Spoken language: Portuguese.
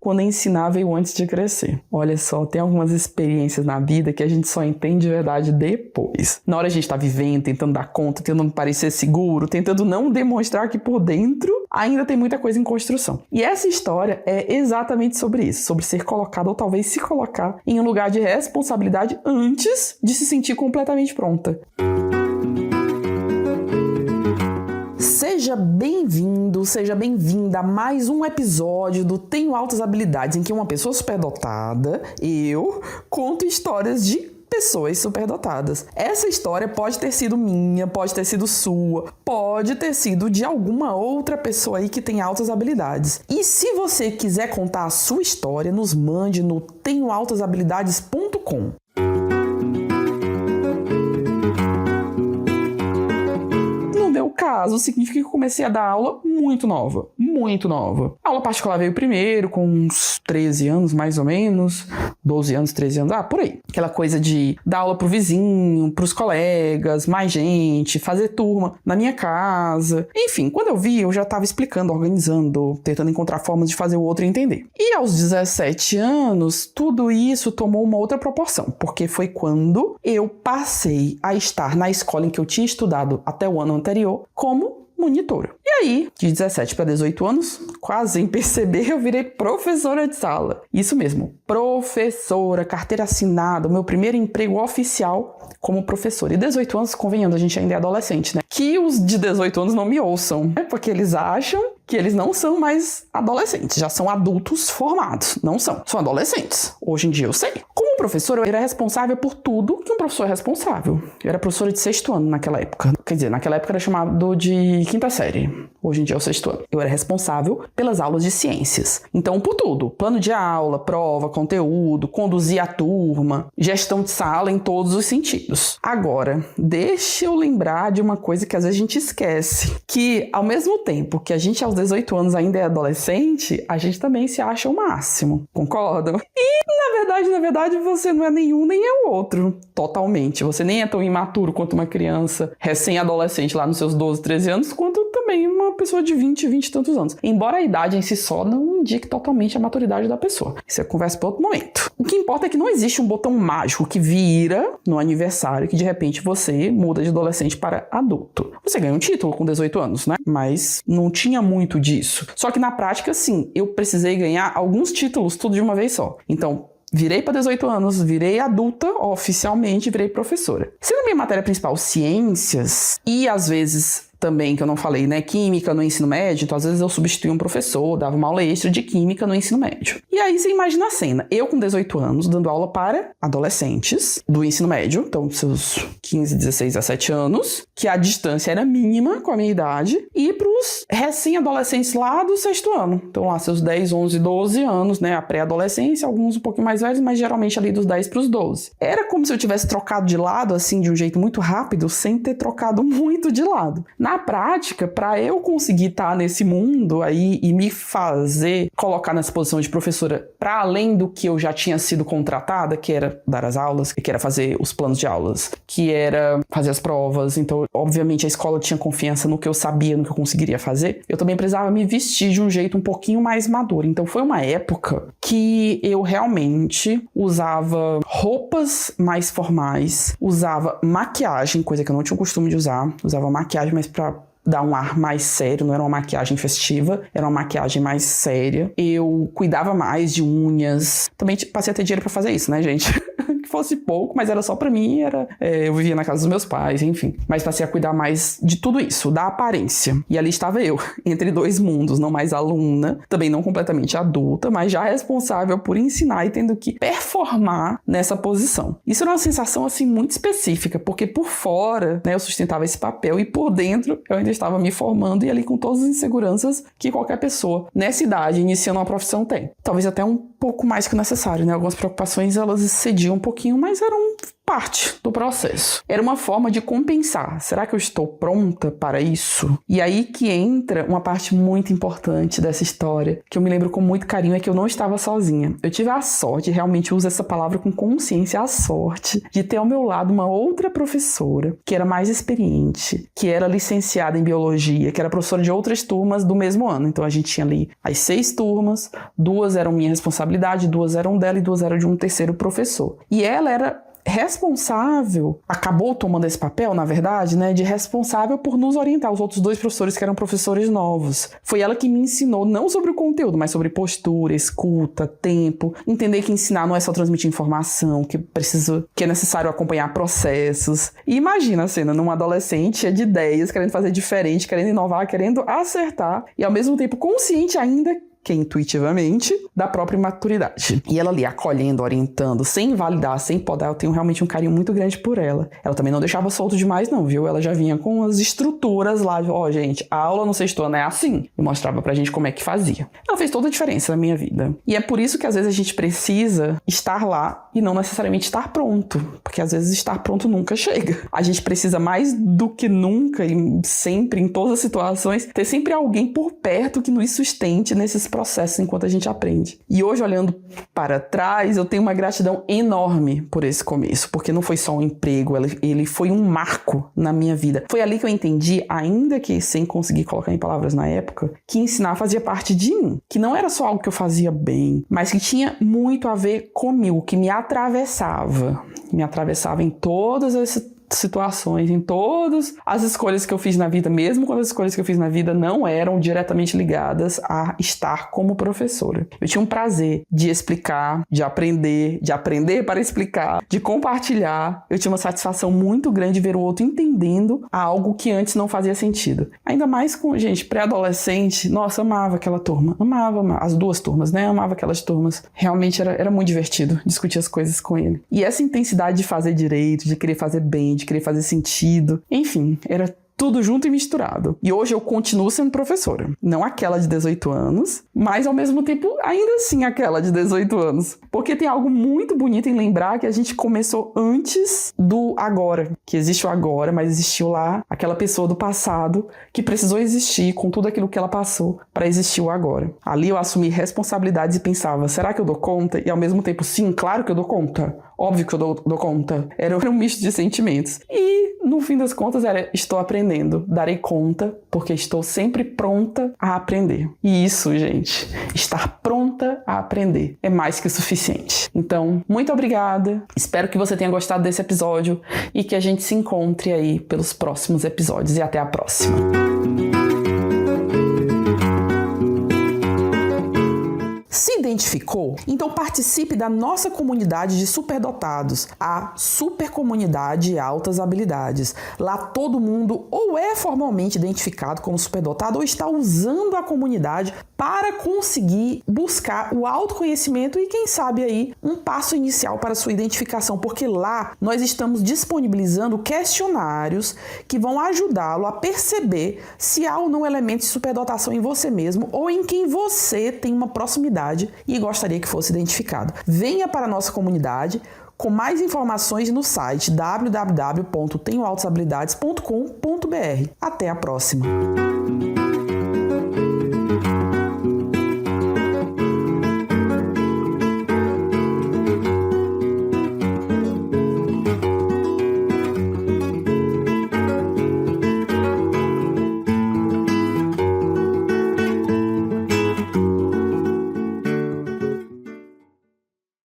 quando ensinar veio antes de crescer. Olha só, tem algumas experiências na vida que a gente só entende de verdade depois. Na hora a gente tá vivendo, tentando dar conta, tentando parecer seguro, tentando não demonstrar que por dentro ainda tem muita coisa em construção. E essa história é exatamente sobre isso, sobre ser colocado ou talvez se colocar em um lugar de responsabilidade antes de se sentir completamente pronta. Seja bem-vindo, seja bem-vinda a mais um episódio do Tenho Altas Habilidades, em que uma pessoa superdotada, eu, conto histórias de pessoas superdotadas. Essa história pode ter sido minha, pode ter sido sua, pode ter sido de alguma outra pessoa aí que tem altas habilidades. E se você quiser contar a sua história, nos mande no tenhoaltashabilidades.com. Caso significa que eu comecei a dar aula muito nova. A aula particular veio primeiro, com uns 13 anos, mais ou menos, 12 anos, 13 anos, por aí. Aquela coisa de dar aula pro vizinho, pros colegas, mais gente, fazer turma na minha casa. Enfim, quando eu vi, eu já estava explicando, organizando, tentando encontrar formas de fazer o outro entender. E aos 17 anos, tudo isso tomou uma outra proporção, porque foi quando eu passei a estar na escola em que eu tinha estudado até o ano anterior, como monitora. E aí, de 17 para 18 anos, quase sem perceber, eu virei professora de sala. Isso mesmo, professora, carteira assinada, o meu primeiro emprego oficial como professora. E 18 anos, convenhamos, a gente ainda é adolescente, né? Que os de 18 anos não me ouçam, né? Porque eles acham que eles não são mais adolescentes, já são adultos formados. Não são adolescentes. Hoje em dia eu sei. Como professora, eu era responsável por tudo que um professor é responsável. Eu era professora de 6º ano naquela época. Quer dizer, naquela época era chamado de 5ª série. Hoje em dia é o 6º ano. Eu era responsável pelas aulas de ciências. Então, por tudo. Plano de aula, prova, conteúdo, conduzir a turma, gestão de sala em todos os sentidos. Agora, deixa eu lembrar de uma coisa que às vezes a gente esquece. Que, ao mesmo tempo que a gente aos 18 anos ainda é adolescente, a gente também se acha o máximo. Concordam? E, na verdade, você não é nenhum nem é o outro. Totalmente. Você nem é tão imaturo quanto uma criança recém-adolescente lá nos seus 12, 13 anos, quanto também uma pessoa de 20 e tantos anos. Embora a idade em si só não indique totalmente a maturidade da pessoa. Isso é conversa para outro momento. O que importa é que não existe um botão mágico que vira no aniversário que de repente você muda de adolescente para adulto. Você ganha um título com 18 anos, né? Mas não tinha muito disso. Só que na prática, sim, eu precisei ganhar alguns títulos tudo de uma vez só. Então, virei para 18 anos, virei adulta oficialmente, virei professora. Sendo minha matéria principal ciências e às vezes também, que eu não falei, né, química no ensino médio, então às vezes eu substituía um professor, dava uma aula extra de química no ensino médio. E aí você imagina a cena, eu com 18 anos dando aula para adolescentes do ensino médio, então seus 15, 16, 17 anos, que a distância era mínima com a minha idade, e para os recém-adolescentes lá do 6º ano, então lá seus 10, 11, 12 anos, né, a pré-adolescência, alguns um pouquinho mais velhos, mas geralmente ali dos 10 para os 12. Era como se eu tivesse trocado de lado, assim, de um jeito muito rápido, sem ter trocado muito de lado. Na prática, para eu conseguir estar nesse mundo aí e me fazer colocar nessa posição de professora para além do que eu já tinha sido contratada, que era dar as aulas, que era fazer os planos de aulas, que era fazer as provas, então obviamente a escola tinha confiança no que eu sabia, no que eu conseguiria fazer, eu também precisava me vestir de um jeito um pouquinho mais maduro. Então foi uma época que eu realmente usava roupas mais formais, usava maquiagem, coisa que eu não tinha o costume de usar, usava maquiagem mais para dar um ar mais sério, não era uma maquiagem festiva, era uma maquiagem mais séria. Eu cuidava mais de unhas. Também passei a ter dinheiro pra fazer isso, né, gente? Que fosse pouco, mas era só pra mim, eu vivia na casa dos meus pais, enfim. Mas passei a cuidar mais de tudo isso, da aparência. E ali estava eu, entre dois mundos, não mais aluna, também não completamente adulta, mas já responsável por ensinar e tendo que performar nessa posição. Isso era uma sensação, assim, muito específica, porque por fora, né, eu sustentava esse papel e por dentro eu ainda estava me formando e ali com todas as inseguranças que qualquer pessoa nessa idade, iniciando uma profissão, tem. Talvez até um pouco mais que o necessário, né? Algumas preocupações, elas excediam um pouquinho, mas eram parte do processo. Era uma forma de compensar. Será que eu estou pronta para isso? E aí que entra uma parte muito importante dessa história, que eu me lembro com muito carinho, é que eu não estava sozinha. Eu tive a sorte, realmente uso essa palavra com consciência, a sorte de ter ao meu lado uma outra professora que era mais experiente, que era licenciada em biologia, que era professora de outras turmas do mesmo ano. Então a gente tinha ali as 6 turmas, 2 eram minha responsabilidade, 2 eram dela e 2 eram de um terceiro professor. E ela era responsável, acabou tomando esse papel, na verdade, né, de responsável por nos orientar, os outros 2 professores que eram professores novos. Foi ela que me ensinou não sobre o conteúdo, mas sobre postura, escuta, tempo, entender que ensinar não é só transmitir informação, que é necessário acompanhar processos. E imagina a cena numa adolescente cheia de ideias, querendo fazer diferente, querendo inovar, querendo acertar, e ao mesmo tempo consciente ainda que intuitivamente, da própria maturidade. E ela ali acolhendo, orientando, sem invalidar, sem podar, eu tenho realmente um carinho muito grande por ela. Ela também não deixava solto demais não, viu? Ela já vinha com as estruturas lá, gente, a aula no sexto ano é assim, e mostrava pra gente como é que fazia. Ela fez toda a diferença na minha vida. E é por isso que às vezes a gente precisa estar lá e não necessariamente estar pronto, porque às vezes estar pronto nunca chega. A gente precisa mais do que nunca e sempre, em todas as situações, ter sempre alguém por perto que nos sustente nesses processos enquanto a gente aprende. E hoje, olhando para trás, eu tenho uma gratidão enorme por esse começo, porque não foi só um emprego, ele foi um marco na minha vida. Foi ali que eu entendi, ainda que sem conseguir colocar em palavras na época, que ensinar fazia parte de mim, que não era só algo que eu fazia bem, mas que tinha muito a ver comigo, que me atravessava em todas as situações, em todas as escolhas que eu fiz na vida, mesmo quando as escolhas que eu fiz na vida não eram diretamente ligadas a estar como professora. Eu tinha um prazer de explicar, de aprender para explicar, de compartilhar. Eu tinha uma satisfação muito grande de ver o outro entendendo algo que antes não fazia sentido. Ainda mais com, gente, pré-adolescente, nossa, amava aquela turma, amava as 2 turmas, né? Amava aquelas turmas. Realmente era muito divertido discutir as coisas com ele. E essa intensidade de fazer direito, de querer fazer bem, de querer fazer sentido. Enfim, era tudo junto e misturado. E hoje eu continuo sendo professora. Não aquela de 18 anos, mas ao mesmo tempo, ainda assim aquela de 18 anos. Porque tem algo muito bonito em lembrar que a gente começou antes do agora. Que existe o agora, mas existiu lá aquela pessoa do passado que precisou existir com tudo aquilo que ela passou para existir o agora. Ali eu assumi responsabilidades e pensava, será que eu dou conta? E ao mesmo tempo, sim, claro que eu dou conta. Óbvio que eu dou conta. Era um misto de sentimentos. E, no fim das contas, estou aprendendo. Darei conta, porque estou sempre pronta a aprender. E isso, gente, estar pronta a aprender é mais que o suficiente. Então, muito obrigada. Espero que você tenha gostado desse episódio e que a gente se encontre aí pelos próximos episódios. E até a próxima. Se identificou? Então participe da nossa comunidade de superdotados, a Supercomunidade Altas Habilidades. Lá todo mundo ou é formalmente identificado como superdotado ou está usando a comunidade para conseguir buscar o autoconhecimento e, quem sabe, aí um passo inicial para a sua identificação, porque lá nós estamos disponibilizando questionários que vão ajudá-lo a perceber se há ou não elementos de superdotação em você mesmo ou em quem você tem uma proximidade e gostaria que fosse identificado. Venha para a nossa comunidade com mais informações no site www.tenhoaltashabilidades.com.br. Até a próxima!